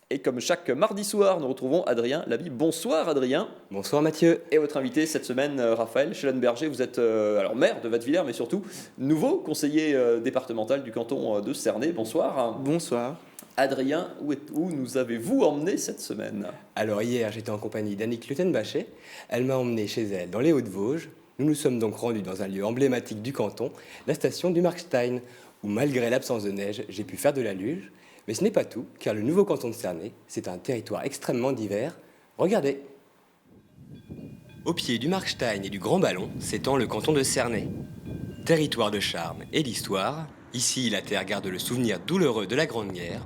Et comme chaque mardi soir, nous retrouvons Adrien Labi. Bonsoir Adrien. Bonsoir Mathieu. Et votre invité cette semaine, Raphaël Schellenberger. Vous êtes alors maire de Wattwiller, mais surtout nouveau conseiller départemental du canton de Cernay. Bonsoir. Bonsoir. Adrien, où nous avez-vous emmené cette semaine? Alors hier, j'étais en compagnie d'Annick Lutenbacher. Elle m'a emmené chez elle dans les Hauts-de-Vosges. Nous nous sommes donc rendus dans un lieu emblématique du canton, la station du Markstein, où malgré l'absence de neige, j'ai pu faire de la luge. Mais ce n'est pas tout, car le nouveau canton de Cernay, c'est un territoire extrêmement divers. Regardez. Au pied du Markstein et du Grand Ballon s'étend le canton de Cernay. Territoire de charme et d'histoire, ici la terre garde le souvenir douloureux de la Grande Guerre.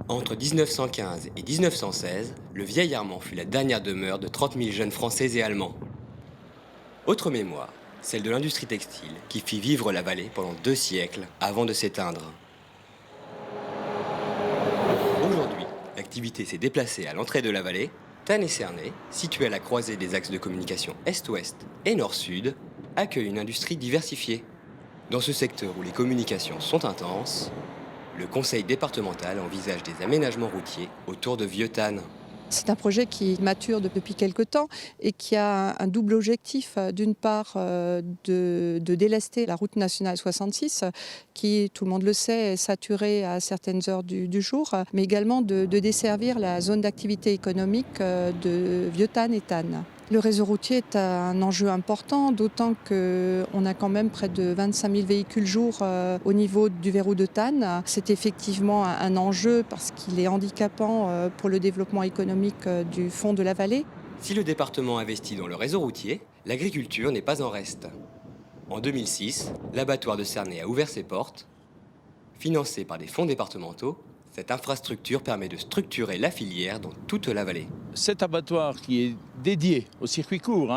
Entre 1915 et 1916, le vieil Armand fut la dernière demeure de 30 000 jeunes Français et Allemands. Autre mémoire, celle de l'industrie textile qui fit vivre la vallée pendant 2 siècles avant de s'éteindre. Aujourd'hui, l'activité s'est déplacée à l'entrée de la vallée. Thann et Cernay, située à la croisée des axes de communication est-ouest et nord-sud, accueille une industrie diversifiée. Dans ce secteur où les communications sont intenses, le conseil départemental envisage des aménagements routiers autour de Vieux-Thann. C'est un projet qui mature depuis quelque temps et qui a un double objectif. D'une part, de délester la route nationale 66, qui, tout le monde le sait, est saturée à certaines heures du jour, mais également de desservir la zone d'activité économique de Vieux-Thann et Thann. Le réseau routier est un enjeu important, d'autant qu'on a quand même près de 25 000 véhicules jour au niveau du verrou de Thann. C'est effectivement un enjeu parce qu'il est handicapant pour le développement économique du fond de la vallée. Si le département investit dans le réseau routier, l'agriculture n'est pas en reste. En 2006, l'abattoir de Cernay a ouvert ses portes. Financé par des fonds départementaux, cette infrastructure permet de structurer la filière dans toute la vallée. Cet abattoir qui est dédié au circuit court,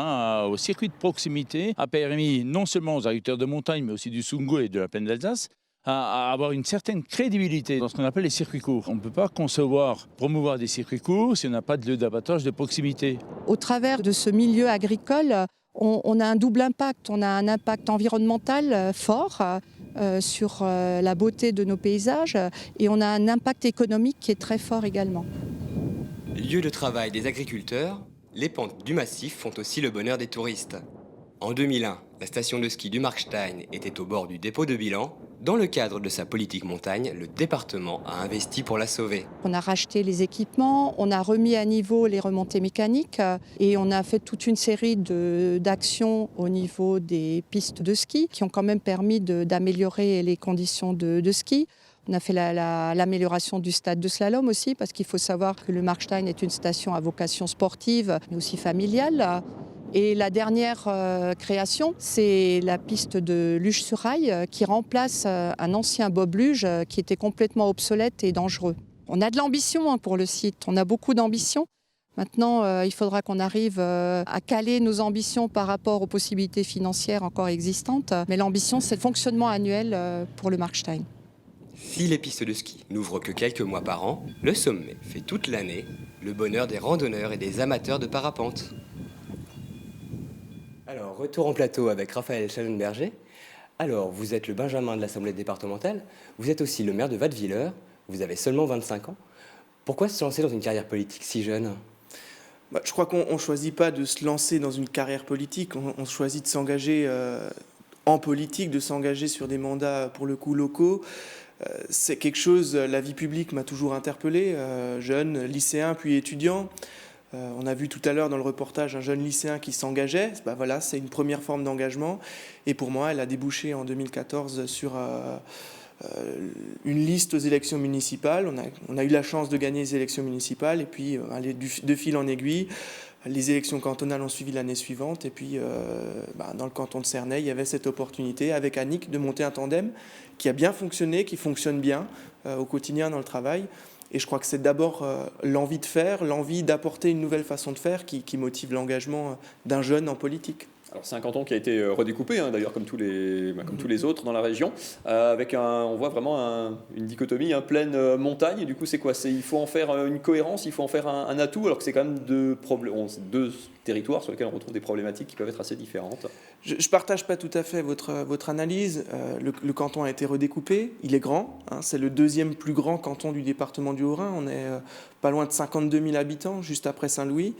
au circuit de proximité, a permis non seulement aux agriculteurs de montagne, mais aussi du Sundgau et de la plaine d'Alsace, à avoir une certaine crédibilité dans ce qu'on appelle les circuits courts. On ne peut pas promouvoir des circuits courts si on n'a pas de lieu d'abattage de proximité. Au travers de ce milieu agricole, on a un double impact. On a un impact environnemental fort sur la beauté de nos paysages et on a un impact économique qui est très fort également. Lieu de travail des agriculteurs, les pentes du massif font aussi le bonheur des touristes. En 2001, la station de ski du Markstein était au bord du dépôt de bilan. Dans le cadre de sa politique montagne, le département a investi pour la sauver. On a racheté les équipements, on a remis à niveau les remontées mécaniques et on a fait toute une série d'actions au niveau des pistes de ski qui ont quand même permis d'améliorer les conditions de ski. On a fait l'amélioration du stade de slalom aussi, parce qu'il faut savoir que le Markstein est une station à vocation sportive, mais aussi familiale. Et la dernière création, c'est la piste de luge-sur-rail qui remplace un ancien bob-luge qui était complètement obsolète et dangereux. On a de l'ambition pour le site, on a beaucoup d'ambition. Maintenant, il faudra qu'on arrive à caler nos ambitions par rapport aux possibilités financières encore existantes. Mais l'ambition, c'est le fonctionnement annuel pour le Markstein. Si les pistes de ski n'ouvrent que quelques mois par an, le sommet fait toute l'année le bonheur des randonneurs et des amateurs de parapente. Alors, retour en plateau avec Raphaël Schellenberger. Alors, vous êtes le Benjamin de l'Assemblée départementale, vous êtes aussi le maire de Wattwiller, vous avez seulement 25 ans. Pourquoi se lancer dans une carrière politique si jeune ? Je crois qu'on ne choisit pas de se lancer dans une carrière politique, on choisit de s'engager en politique, de s'engager sur des mandats pour le coup locaux. C'est quelque chose, la vie publique m'a toujours interpellé, jeune, lycéen puis étudiant. On a vu tout à l'heure dans le reportage un jeune lycéen qui s'engageait. Voilà, c'est une première forme d'engagement. Et pour moi, elle a débouché en 2014 sur une liste aux élections municipales. On a eu la chance de gagner les élections municipales. Et puis, de fil en aiguille, les élections cantonales ont suivi l'année suivante. Et puis, dans le canton de Cernay, il y avait cette opportunité avec Annick de monter un tandem qui a bien fonctionné, qui fonctionne bien au quotidien dans le travail. Et je crois que c'est d'abord l'envie de faire, l'envie d'apporter une nouvelle façon de faire qui motive l'engagement d'un jeune en politique. Alors c'est un canton qui a été redécoupé, hein, d'ailleurs comme tous les autres dans la région, avec on voit vraiment une dichotomie, plaine montagne. Et du coup c'est quoi? Il faut en faire une cohérence, il faut en faire un atout, alors que c'est quand même deux territoires sur lesquels on retrouve des problématiques qui peuvent être assez différentes. Je ne partage pas tout à fait votre analyse. Le canton a été redécoupé, il est grand, hein, c'est le deuxième plus grand canton du département du Haut-Rhin, on est pas loin de 52 000 habitants, juste après Saint-Louis.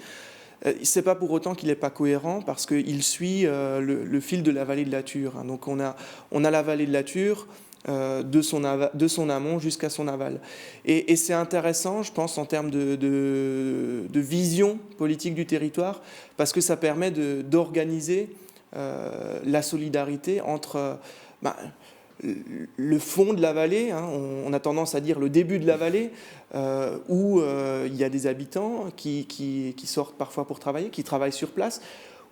C'est pas pour autant qu'il n'est pas cohérent, parce qu'il suit le fil de la vallée de la Thur. Hein. Donc on a la vallée de la Thur de son amont jusqu'à son aval. Et c'est intéressant, je pense, en termes de vision politique du territoire, parce que ça permet d'organiser la solidarité entre le fond de la vallée, hein, on a tendance à dire le début de la vallée, où il y a des habitants qui sortent parfois pour travailler, qui travaillent sur place,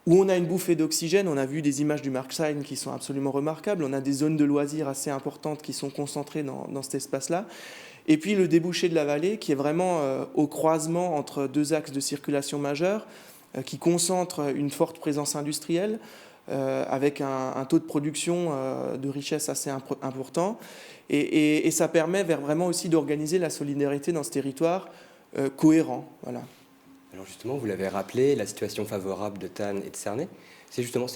où on a une bouffée d'oxygène. On a vu des images du Markstein qui sont absolument remarquables, on a des zones de loisirs assez importantes qui sont concentrées dans cet espace-là. Et puis le débouché de la vallée qui est vraiment au croisement entre deux axes de circulation majeurs, qui concentre une forte présence industrielle, avec un taux de production de richesse assez important. Et ça permet vraiment aussi d'organiser la solidarité dans ce territoire cohérent. Voilà. Alors justement, vous l'avez rappelé, la situation favorable de Thann et de Cernay,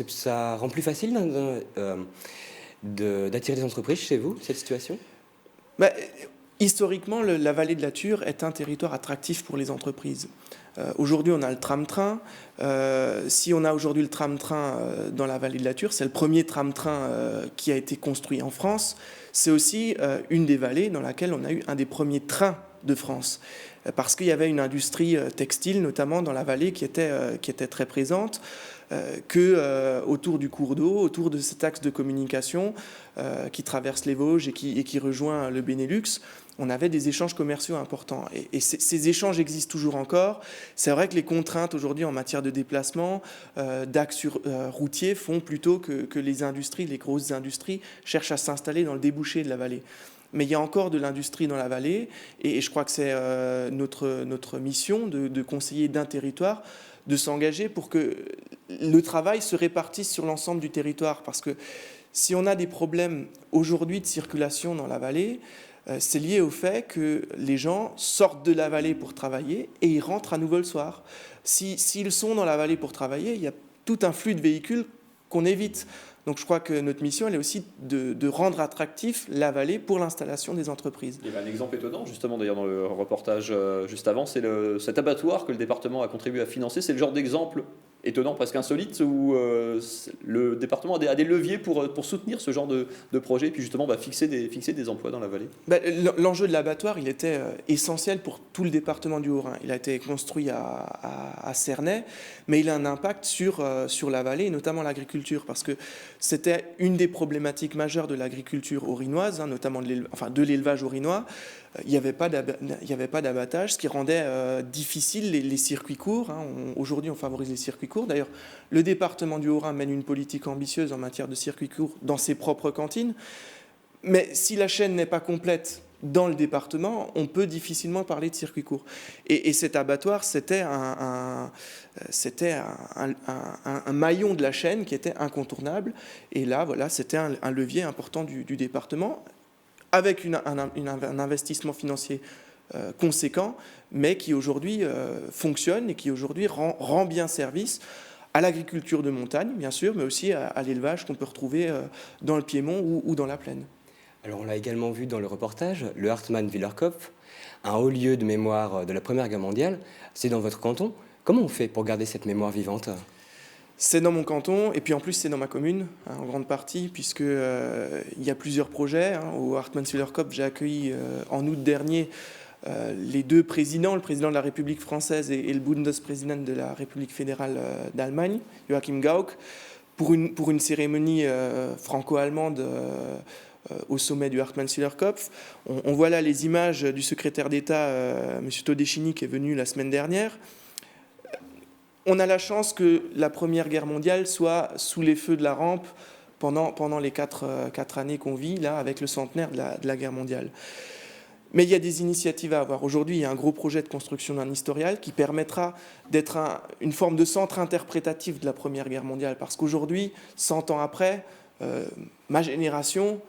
ça rend plus facile d'attirer des entreprises chez vous, cette situation? Historiquement, la vallée de la Thur est un territoire attractif pour les entreprises. Aujourd'hui, on a le tram-train. Si on a aujourd'hui le tram-train dans la vallée de la Thur, c'est le premier tram-train qui a été construit en France. C'est aussi une des vallées dans laquelle on a eu un des premiers trains de France, parce qu'il y avait une industrie textile, notamment dans la vallée, qui était très présente, autour du cours d'eau, autour de cet axe de communication qui traverse les Vosges et qui rejoint le Benelux. On avait des échanges commerciaux importants. Et ces échanges existent toujours encore. C'est vrai que les contraintes aujourd'hui en matière de déplacement, d'axes routiers, font plutôt que les industries, les grosses industries, cherchent à s'installer dans le débouché de la vallée. Mais il y a encore de l'industrie dans la vallée, et je crois que c'est notre mission de conseiller d'un territoire, de s'engager pour que le travail se répartisse sur l'ensemble du territoire. Parce que si on a des problèmes aujourd'hui de circulation dans la vallée, c'est lié au fait que les gens sortent de la vallée pour travailler et ils rentrent à nouveau le soir. S'ils sont dans la vallée pour travailler, il y a tout un flux de véhicules qu'on évite. Donc je crois que notre mission, elle est aussi de rendre attractif la vallée pour l'installation des entreprises. Il y avait un exemple étonnant, justement, d'ailleurs, dans le reportage juste avant, c'est cet abattoir que le département a contribué à financer. C'est le genre d'exemple étonnant, presque insolite, où le département a des leviers pour soutenir ce genre de projet, et puis justement fixer des emplois dans la vallée. L'enjeu de l'abattoir, il était essentiel pour tout le département du Haut-Rhin. Il a été construit à Cernay, mais il a un impact sur la vallée, et notamment l'agriculture, parce que c'était une des problématiques majeures de l'agriculture haut-rhinoise, hein, notamment de l'élevage haut-rhinois. Il n'y avait pas d'abattage, ce qui rendait difficile les circuits courts. Hein. Aujourd'hui, on favorise les circuits courts. D'ailleurs, le département du Haut-Rhin mène une politique ambitieuse en matière de circuits courts dans ses propres cantines. Mais si la chaîne n'est pas complète dans le département, on peut difficilement parler de circuits courts. Et cet abattoir, c'était un maillon de la chaîne qui était incontournable. Et là, voilà, c'était un levier important du département, avec un investissement financier conséquent, mais qui aujourd'hui fonctionne et qui aujourd'hui rend bien service à l'agriculture de montagne, bien sûr, mais aussi à l'élevage qu'on peut retrouver dans le Piémont ou dans la plaine. Alors on l'a également vu dans le reportage, le Hartmann-Wielerkopf, un haut lieu de mémoire de la Première Guerre mondiale, c'est dans votre canton. Comment on fait pour garder cette mémoire vivante ? C'est dans mon canton, et puis en plus c'est dans ma commune, hein, en grande partie, puisque il y a plusieurs projets. Hein. Au Hartmann-Wielerkopf, j'ai accueilli en août dernier les deux présidents, le président de la République française et le Bundespräsident de la République fédérale d'Allemagne, Joachim Gauck, pour une cérémonie franco-allemande au sommet du Hartmann-Wielerkopf. On voit là les images du secrétaire d'État, M. Todeschini, qui est venu la semaine dernière. On a la chance que la Première Guerre mondiale soit sous les feux de la rampe pendant les quatre années qu'on vit, là, avec le centenaire de la guerre mondiale. Mais il y a des initiatives à avoir. Aujourd'hui, il y a un gros projet de construction d'un historial qui permettra d'être une forme de centre interprétatif de la Première Guerre mondiale. Parce qu'aujourd'hui, 100 ans après, ma génération,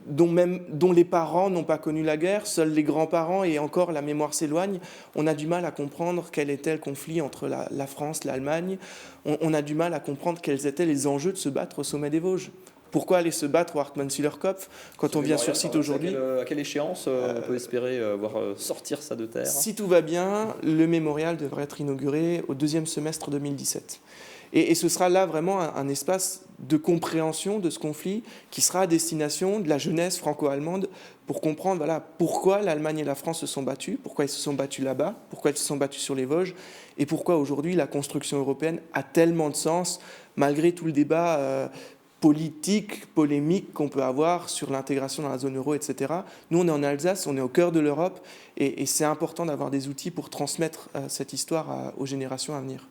dont les parents n'ont pas connu la guerre, seuls les grands-parents, et encore la mémoire s'éloigne, on a du mal à comprendre quel était le conflit entre la France, l'Allemagne. On a du mal à comprendre quels étaient les enjeux de se battre au sommet des Vosges. Pourquoi aller se battre au Hartmann-Sühlerkopf quand on vient sur site aujourd'hui? À quelle échéance on peut espérer voir sortir ça de terre? Si tout va bien, le mémorial devrait être inauguré au deuxième semestre 2017. Et ce sera là vraiment un espace de compréhension de ce conflit qui sera à destination de la jeunesse franco-allemande pour comprendre pourquoi l'Allemagne et la France se sont battus, pourquoi ils se sont battus là-bas, pourquoi ils se sont battus sur les Vosges, et pourquoi aujourd'hui la construction européenne a tellement de sens malgré tout le débat politique, polémique qu'on peut avoir sur l'intégration dans la zone euro, etc. Nous, on est en Alsace, on est au cœur de l'Europe, et c'est important d'avoir des outils pour transmettre cette histoire aux générations à venir.